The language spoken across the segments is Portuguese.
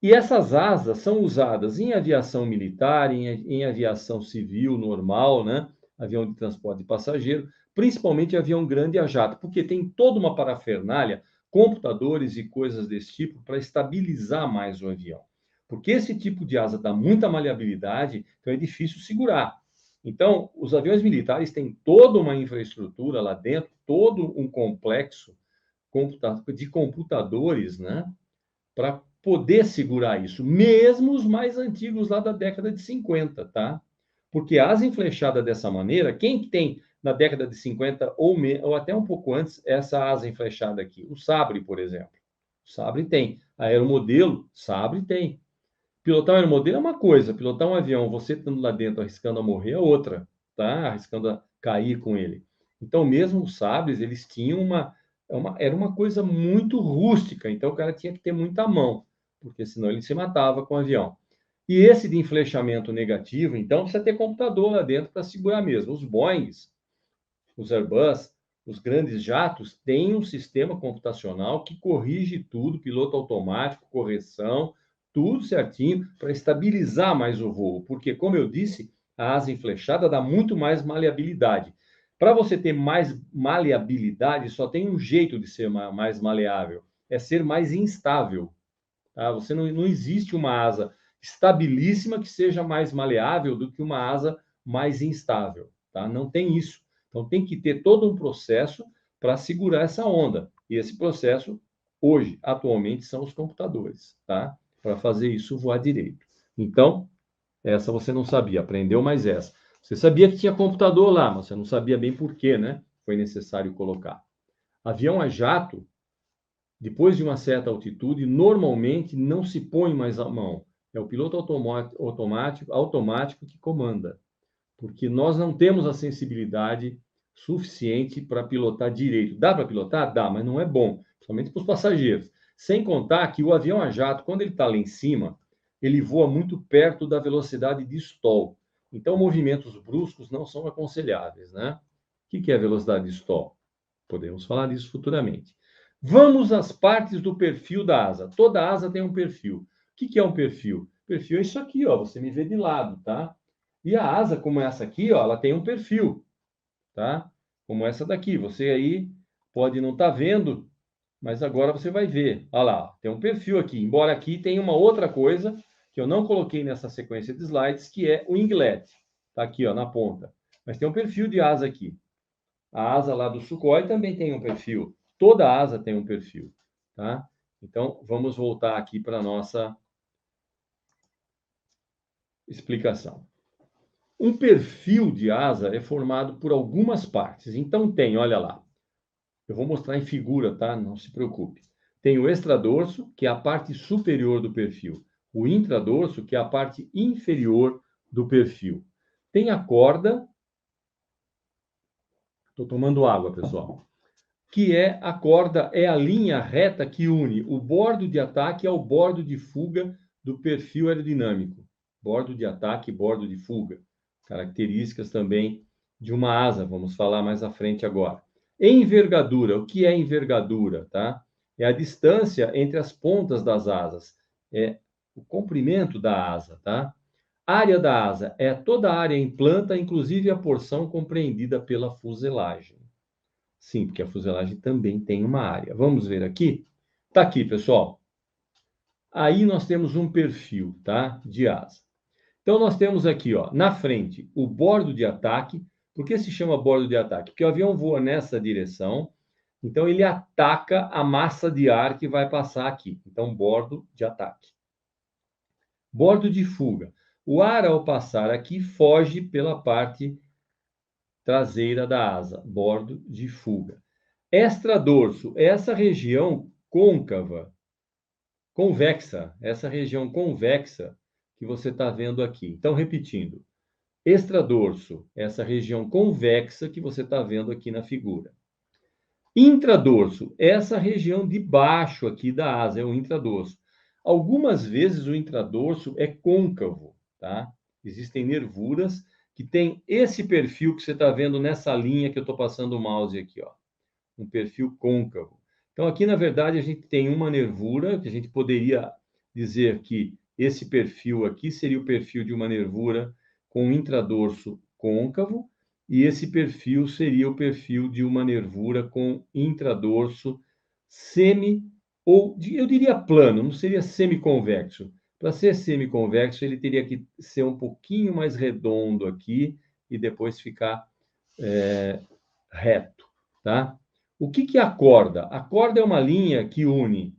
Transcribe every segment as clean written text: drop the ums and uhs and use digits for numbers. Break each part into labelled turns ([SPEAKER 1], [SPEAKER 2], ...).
[SPEAKER 1] E essas asas são usadas em aviação militar, em aviação civil normal, né? Avião de transporte de passageiro, principalmente avião grande a jato, porque tem toda uma parafernália, computadores e coisas desse tipo para estabilizar mais o avião. Porque esse tipo de asa dá muita maleabilidade, então é difícil segurar. Então, os aviões militares têm toda uma infraestrutura lá dentro, todo um complexo de computadores, né? Para poder segurar isso, mesmo os mais antigos lá da década de 50, tá? Porque a asa enflechada dessa maneira, quem tem na década de 50 ou até um pouco antes essa asa enflechada aqui? O Sabre, por exemplo. O Sabre tem. Aeromodelo, Sabre tem. Pilotar um aeromodelo é uma coisa, pilotar um avião, você estando lá dentro arriscando a morrer é outra, tá? Arriscando a cair com ele. Então, mesmo os sabres, eles tinham era uma coisa muito rústica, então o cara tinha que ter muita mão, porque senão ele se matava com o avião. E esse de enflechamento negativo, então, precisa ter computador lá dentro para segurar mesmo. Os Boeings, os Airbus, os grandes jatos têm um sistema computacional que corrige tudo, piloto automático, correção, tudo certinho para estabilizar mais o voo, porque, como eu disse, a asa enflechada dá muito mais maleabilidade. Para você ter mais maleabilidade, só tem um jeito de ser mais maleável, é ser mais instável. Tá? Você não existe uma asa estabilíssima que seja mais maleável do que uma asa mais instável. Tá? Não tem isso. Então tem que ter todo um processo para segurar essa onda. E esse processo, hoje, atualmente, são os computadores, tá? Para fazer isso voar direito. Então, essa você não sabia, aprendeu mais essa. Você sabia que tinha computador lá, mas você não sabia bem por quê, né? Foi necessário colocar. Avião a jato, depois de uma certa altitude, normalmente não se põe mais a mão. É o piloto automático que comanda, porque nós não temos a sensibilidade suficiente para pilotar direito. Dá para pilotar? Dá, mas não é bom, principalmente para os passageiros. Sem contar que o avião a jato, quando ele está lá em cima, ele voa muito perto da velocidade de stall. Então, movimentos bruscos não são aconselháveis, né? O que é a velocidade de stall? Podemos falar disso futuramente. Vamos às partes do perfil da asa. Toda asa tem um perfil. O que é um perfil? Perfil é isso aqui, ó. Você me vê de lado, tá? E a asa, como essa aqui, ó, ela tem um perfil, tá? Como essa daqui. Você aí pode não estar vendo, mas agora você vai ver. Olha lá, tem um perfil aqui. Embora aqui tenha uma outra coisa que eu não coloquei nessa sequência de slides, que é o inglete. Tá aqui, ó, na ponta. Mas tem um perfil de asa aqui. A asa lá do Sukhoi também tem um perfil. Toda asa tem um perfil, tá? Então, vamos voltar aqui para a nossa explicação. Um perfil de asa é formado por algumas partes. Então, tem, olha lá. Eu vou mostrar em figura, tá? Não se preocupe. Tem o extradorso, que é a parte superior do perfil. O intradorso, que é a parte inferior do perfil. Tem a corda. Estou tomando água, pessoal. Que é a corda, é a linha reta que une o bordo de ataque ao bordo de fuga do perfil aerodinâmico. Bordo de ataque, bordo de fuga. Características também de uma asa, vamos falar mais à frente agora. Envergadura, o que é envergadura, tá? É a distância entre as pontas das asas, é o comprimento da asa, tá? Área da asa é toda a área em planta, inclusive a porção compreendida pela fuselagem. Sim, porque a fuselagem também tem uma área. Vamos ver aqui? Tá aqui, pessoal. Aí nós temos um perfil, tá? De asa. Então nós temos aqui, ó, na frente, o bordo de ataque. Por que se chama bordo de ataque? Porque o avião voa nessa direção, então ele ataca a massa de ar que vai passar aqui. Então, bordo de ataque. Bordo de fuga. O ar, ao passar aqui, foge pela parte traseira da asa, bordo de fuga. Extradorso, essa região côncava, convexa, essa região convexa que você está vendo aqui. Então, repetindo, extradorso, essa região convexa que você está vendo aqui na figura. Intradorso, essa região de baixo aqui da asa, é o intradorso. Algumas vezes o intradorso é côncavo, tá? Existem nervuras que têm esse perfil que você está vendo nessa linha que eu estou passando o mouse aqui, ó. Um perfil côncavo. Então, aqui, na verdade, a gente tem uma nervura que a gente poderia dizer que esse perfil aqui seria o perfil de uma nervura com intradorso côncavo, e esse perfil seria o perfil de uma nervura com intradorso semi, ou eu diria plano, não seria semiconvexo. Para ser semiconvexo, ele teria que ser um pouquinho mais redondo aqui e depois ficar reto, tá? O que é a corda? A corda é uma linha que une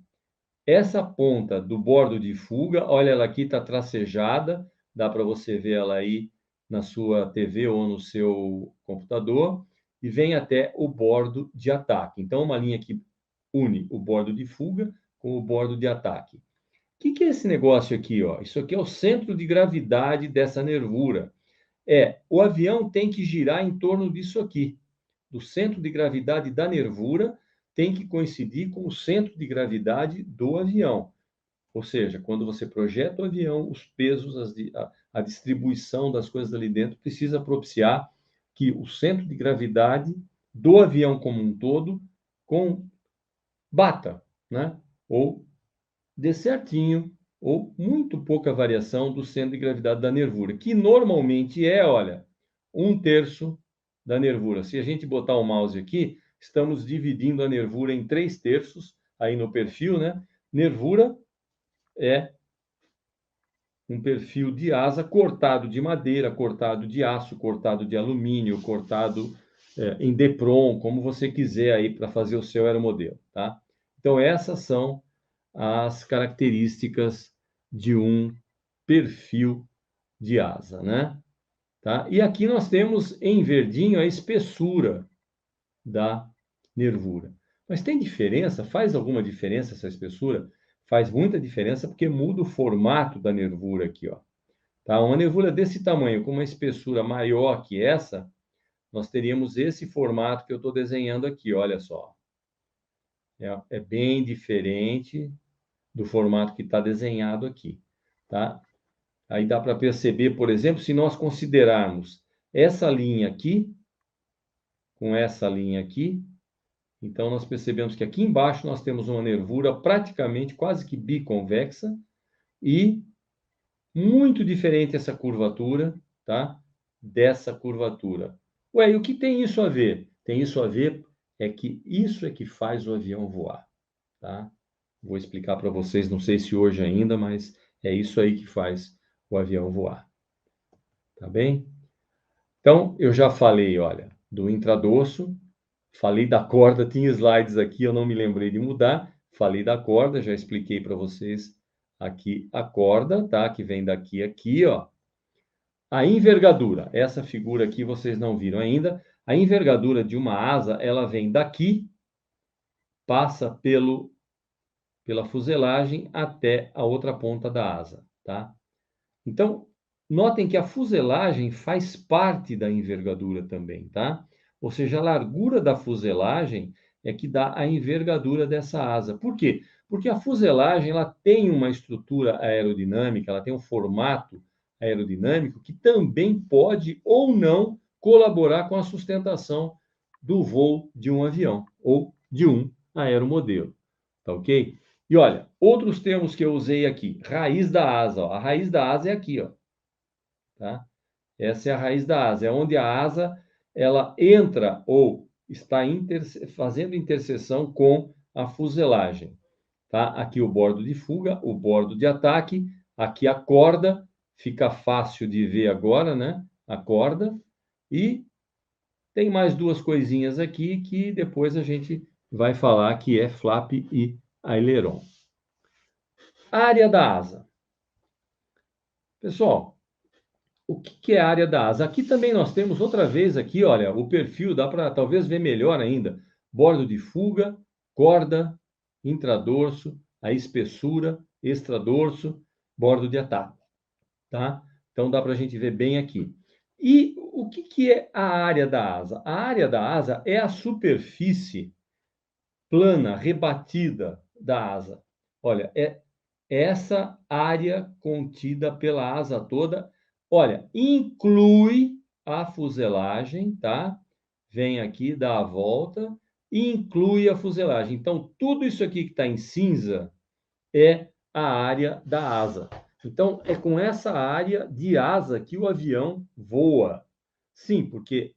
[SPEAKER 1] essa ponta do bordo de fuga, olha, ela aqui está tracejada, dá para você ver ela aí na sua TV ou no seu computador, e vem até o bordo de ataque. Então, uma linha que une o bordo de fuga com o bordo de ataque. O que é esse negócio aqui, ó? Isso aqui é o centro de gravidade dessa nervura. O avião tem que girar em torno disso aqui, do centro de gravidade da nervura, tem que coincidir com o centro de gravidade do avião. Ou seja, quando você projeta o avião, os pesos, a distribuição das coisas ali dentro precisa propiciar que o centro de gravidade do avião como um todo bata, né? Ou dê certinho, ou muito pouca variação do centro de gravidade da nervura, que normalmente olha, 1/3 da nervura. Se a gente botar o mouse aqui, estamos dividindo a nervura em 3/3, aí no perfil, né? Nervura é um perfil de asa cortado de madeira, cortado de aço, cortado de alumínio, cortado em Depron, como você quiser aí para fazer o seu aeromodelo, tá? Então, essas são as características de um perfil de asa, né? Tá? E aqui nós temos em verdinho a espessura da nervura. Mas tem diferença? Faz alguma diferença essa espessura? Faz muita diferença porque muda o formato da nervura aqui, ó. Tá? Uma nervura desse tamanho, com uma espessura maior que essa, nós teríamos esse formato que eu estou desenhando aqui, olha só. É bem diferente do formato que está desenhado aqui, tá? Aí dá para perceber, por exemplo, se nós considerarmos essa linha aqui, com essa linha aqui, então nós percebemos que aqui embaixo nós temos uma nervura praticamente quase que biconvexa e muito diferente essa curvatura, tá? Dessa curvatura. Ué, e o que tem isso a ver? Tem isso a ver que isso é que faz o avião voar, tá? Vou explicar para vocês, não sei se hoje ainda, mas é isso aí que faz o avião voar. Tá bem? Então, eu já falei, olha, do intradorso, falei da corda, tinha slides aqui, eu não me lembrei de mudar, falei da corda, já expliquei para vocês aqui a corda, tá? Que vem daqui aqui, ó. A envergadura, essa figura aqui vocês não viram ainda. A envergadura de uma asa, ela vem daqui, passa pela fuselagem até a outra ponta da asa, tá? Então, notem que a fuselagem faz parte da envergadura também, tá? Ou seja, a largura da fuselagem é que dá a envergadura dessa asa. Por quê? Porque a fuselagem ela tem uma estrutura aerodinâmica, ela tem um formato aerodinâmico que também pode ou não colaborar com a sustentação do voo de um avião ou de um aeromodelo, tá ok? E olha, outros termos que eu usei aqui, raiz da asa, ó. A raiz da asa é aqui, ó, tá? Essa é a raiz da asa, é onde a asa ela entra ou está fazendo interseção com a fuselagem, tá? Aqui o bordo de fuga, o bordo de ataque, aqui a corda, fica fácil de ver agora, né? A corda, e tem mais duas coisinhas aqui que depois a gente vai falar que é flap e aileron. Área da asa. Pessoal, o que é a área da asa? Aqui também nós temos outra vez aqui, olha, o perfil, dá para talvez ver melhor ainda. Bordo de fuga, corda, intradorso, a espessura, extradorso, bordo de ataque, tá? Então dá para a gente ver bem aqui. E o que é a área da asa? A área da asa é a superfície plana, rebatida da asa. Olha, é essa área contida pela asa toda, olha, inclui a fuselagem, tá? Vem aqui, dá a volta, e inclui a fuselagem. Então, tudo isso aqui que está em cinza é a área da asa. Então, é com essa área de asa que o avião voa. Sim, porque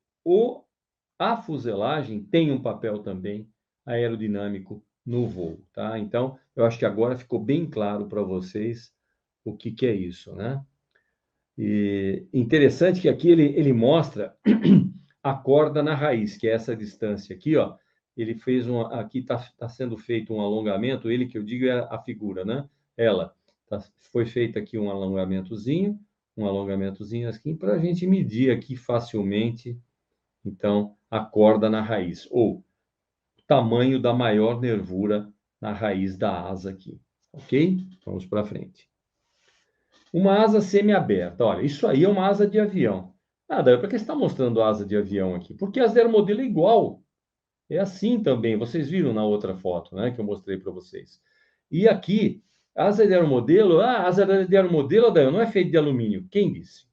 [SPEAKER 1] a fuselagem tem um papel também aerodinâmico no voo, tá? Então, eu acho que agora ficou bem claro para vocês o que que é isso, né? E interessante que aqui ele mostra a corda na raiz, que é essa distância aqui, ó. Ele fez aqui tá sendo feito um alongamento, ele que eu digo é a figura, né? Ela foi feito aqui um alongamentozinho assim, para a gente medir aqui facilmente, então, a corda na raiz, ou o tamanho da maior nervura na raiz da asa aqui, ok? Vamos para frente. Uma asa semi-aberta. Olha, isso aí é uma asa de avião. Ah, Daí, para que você está mostrando a asa de avião aqui? Porque a zero modelo é igual. É assim também. Vocês viram na outra foto, né, que eu mostrei para vocês. E aqui, a asa de aeromodelo, a asa de aeromodelo, Adair, não é feita de alumínio. Quem disse?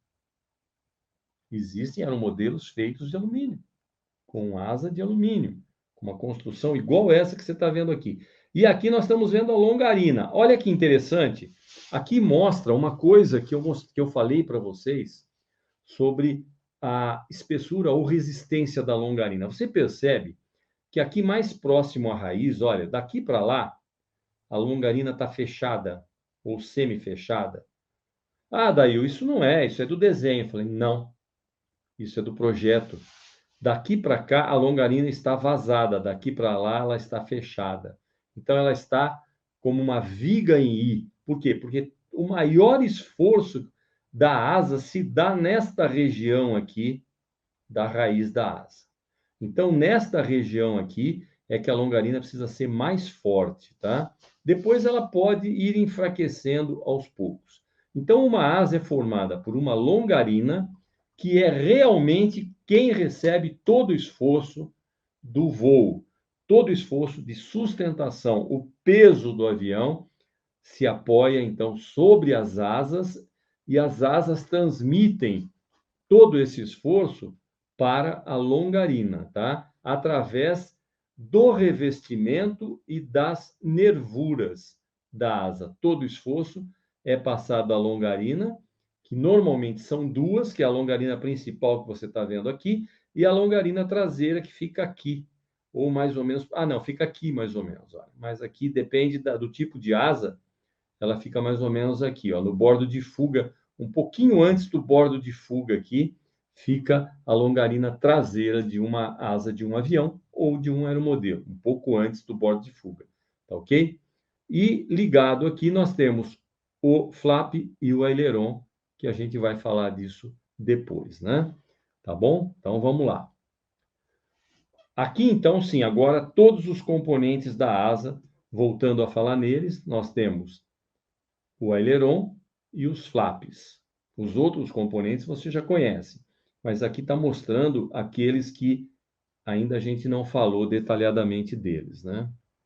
[SPEAKER 1] Existem aeromodelos feitos de alumínio, com asa de alumínio, com uma construção igual essa que você está vendo aqui. E aqui nós estamos vendo a longarina. Olha que interessante. Aqui mostra uma coisa que eu falei para vocês sobre a espessura ou resistência da longarina. Você percebe que aqui mais próximo à raiz, olha, daqui para lá, a longarina está fechada ou semi-fechada. Ah, Daí, isso não é, isso é do desenho. Eu falei, não, isso é do projeto. Daqui para cá, a longarina está vazada, daqui para lá, ela está fechada. Então, ela está como uma viga em I. Por quê? Porque o maior esforço da asa se dá nesta região aqui da raiz da asa. Então, nesta região aqui, é que a longarina precisa ser mais forte, tá? Depois ela pode ir enfraquecendo aos poucos. Então, uma asa é formada por uma longarina, que é realmente quem recebe todo o esforço do voo, todo o esforço de sustentação. O peso do avião se apoia, então, sobre as asas, e as asas transmitem todo esse esforço para a longarina, tá? Através do revestimento e das nervuras da asa. Todo o esforço é passado à longarina, que normalmente são duas, que é a longarina principal que você está vendo aqui, e a longarina traseira que fica aqui, ou mais ou menos, não, fica aqui mais ou menos, olha. Mas aqui depende do tipo de asa, ela fica mais ou menos aqui, ó, no bordo de fuga, um pouquinho antes do bordo de fuga aqui, fica a longarina traseira de uma asa de um avião ou de um aeromodelo, um pouco antes do bordo de fuga, tá ok? E ligado aqui nós temos o flap e o aileron, que a gente vai falar disso depois, né? Tá bom? Então vamos lá. Aqui então, sim, agora todos os componentes da asa, voltando a falar neles, nós temos o aileron e os flaps. Os outros componentes você já conhece, mas aqui está mostrando aqueles que ainda a gente não falou detalhadamente deles, né?